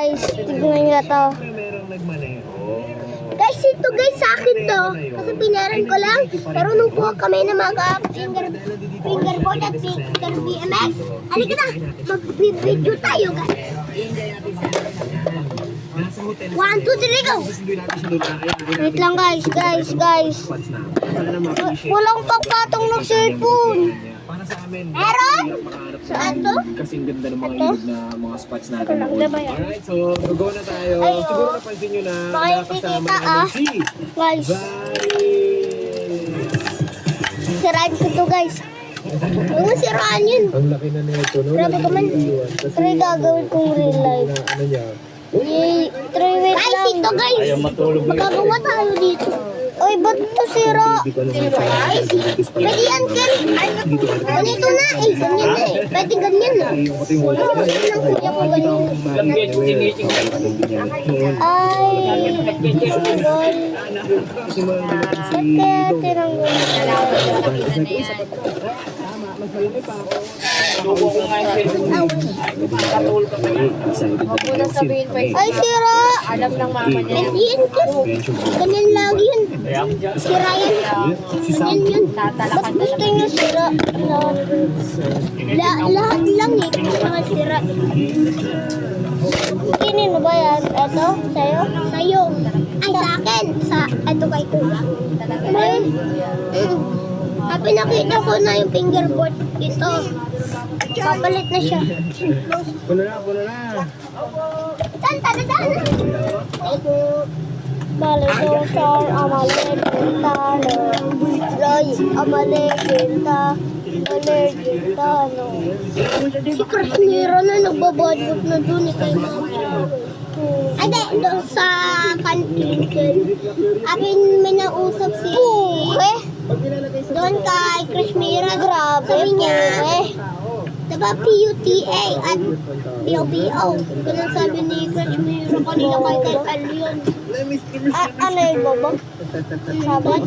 guys, tignan nyo to. Guys, ito guys, sa akin to. Kasi pinaran ko lang. Pero nung po kami na fingerboard at finger BMX, halika na, mag-video tayo guys. 1, 2, 3, go! Wait lang guys. Walang pagpatong ng cellphone. Meron? Saan to? Kasing ganda ng mga ilog na mga spots natin. Alright, so go na tayo. Siguro napansin nyo na nakasama namin si Guys, siraan ko to guys. Huwag mo siraan yun. ang laki na nito, no? Grabe ka man. Try gagawin kong real life. Ano niya? Yay, try wait lang. Guys, ito guys. Ayaw matulog. Magagawa tayo dito. Oy, ba't ito sira? Guys, pwede yan, Ken. Ganito na eh. Ganyan na eh. Pwede ganyan na. Kasi ng kuya ko ganyan. Ay, gol. Ba't kaya tinanggal? Ay, sira! Alam ng mama niya. Hindi yan, Ken. Ganyan lagi yun. Sira yan. Ganyan yun. Ba't gusto nyo sira? Lahat lang eh. Lahat sira. Kinin mo ba yan? Ito? Sa'yo? Sa'yo. Ay, sa akin. Ito kay Kuya. Ayun. Pinakita ko na yung fingerboard dito. Papalit na siya. Puno na. Tan. Balidotar, amalegintano. Roy, amalegintano. Si Krasmira na nagbabadbot na dun kay Mama. Ay, doon sa kantin. May nausap si... Doon kay Krasmira. Grabe. Sabi niya, diba PUTA at BOBO? Ganun sabi ni Krasmira kanina kay Kalion. Ano yung bobo? Sabat?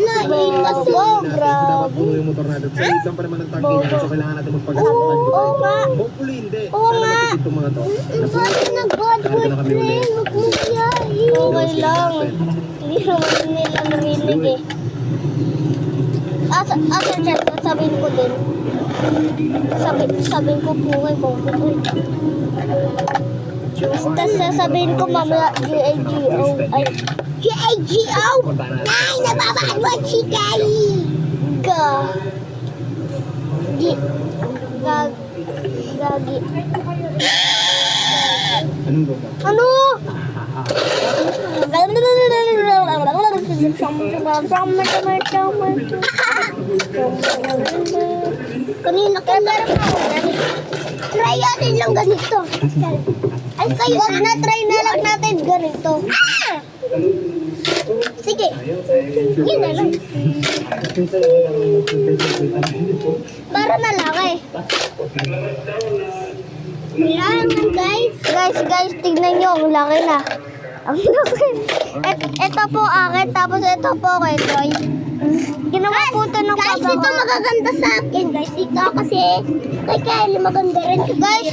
Nailas mo, grabe. Yung motor natin. Sa ito pa naman ang tank niya. So kailangan natin magpag-asapan. Oo nga. Hopefully hindi. Oo Sana nga. matipid itong mga to. Bakit nag-badboard friend? Huwag mo siyahin. Okay lang. Hindi naman nila namilig eh. Chat, sabihin ko din. Sabihin ko po kay Bongo. Tapos sasabihin ko mamaya GAGO. Ay, GAGO? Nay, nababadwad si Kay. Gagi. Anong ganda? Ano? Kanina ka larap ako. Try natin lang ganito. Ay, kayo na try na lang natin ganito. Sige. Yun na lang. Para malaki. Yan guys. Guys, tignan nyo. Ang laki na. Ang laki. Ito po akin. Tapos ito po kay Troy. Ginawa po ito ng guys, ito magaganda sa akin. Guys, ito kasi kay Kylie maganda rin. Guys,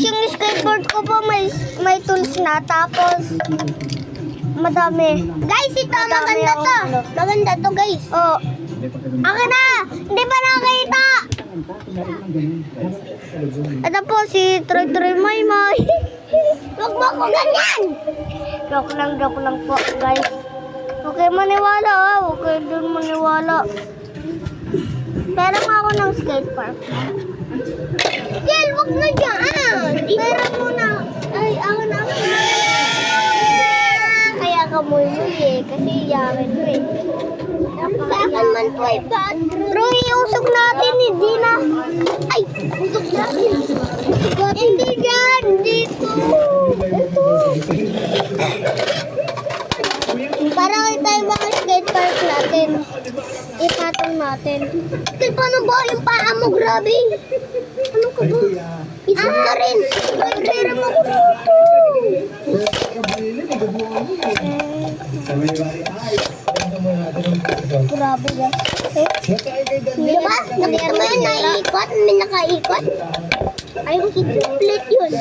yung skateboard ko po may tools na. Tapos madami. Guys, ito maganda to. Maganda to guys. Oh. Akin na. Hindi pa nakakita. Ito po si Troy Maymay. Huwag mo ko ganyan. Joke lang po guys. Okay maniwala okay dun maniwala. Pera nga ako ng skate park. Kel, wag na dyan. Pera muna. Ay, ako na. Kaya kamuloy eh. Kasi yakin ko eh. Sa akin man po ay bad. Roy, usok natin hindi na. Ay, usok natin. Hindi dyan. Dito. Ito. Para kita yung mga skate park natin. Ipatong natin. Ito, paano ba yung paa mo? Grabe. Ano ka ba? Isip ka rin. Pera mo ko dito. Grabe guys. Di ba? Nakita mo yun, naiikot. May nakaikot. Ay, complete yun.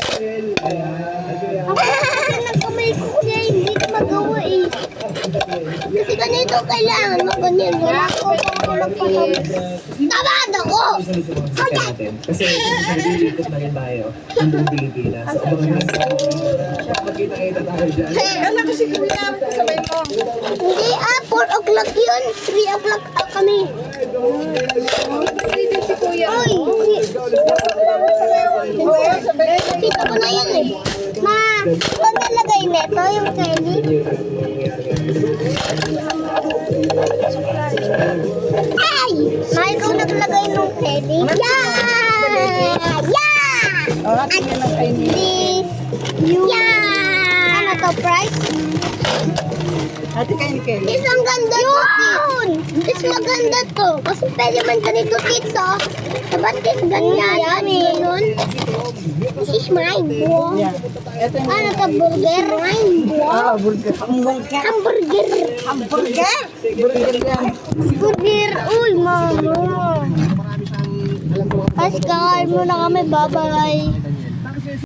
Kasi ganito kailangan mo ganyan. Wala ko magpatapos. Tamad ako! natin. Kasi ikot na rin tayo ng buong Pilipinas. So, magkita-kita tayo dyan. Alam ko si Kuya, sabay mo. Hindi 4 o'clock yun. 3 o'clock kami. Hindi si Kuya. Uy! Kita ko na yan eh. Ma, saan nalagay neto yung candy? Ay! Ma, ikaw naglagay ng candy? Yeah! Yeah! Oh, sige lang kayo ni. This, yeah! Ano to, price? Ate kayo ni Kelly. Is ang ganda yun! Is maganda to. Kasi pwede man ganito kids oh. Dapat kids ganyan. Ganun. This is mine. Yeah. Ito yung Ano to, burger? Mine. burger. Hamburger. Hamburger. Hamburger? Burger yan. Burger. Uy, mama. Guys, kakain muna kami. Bye-bye.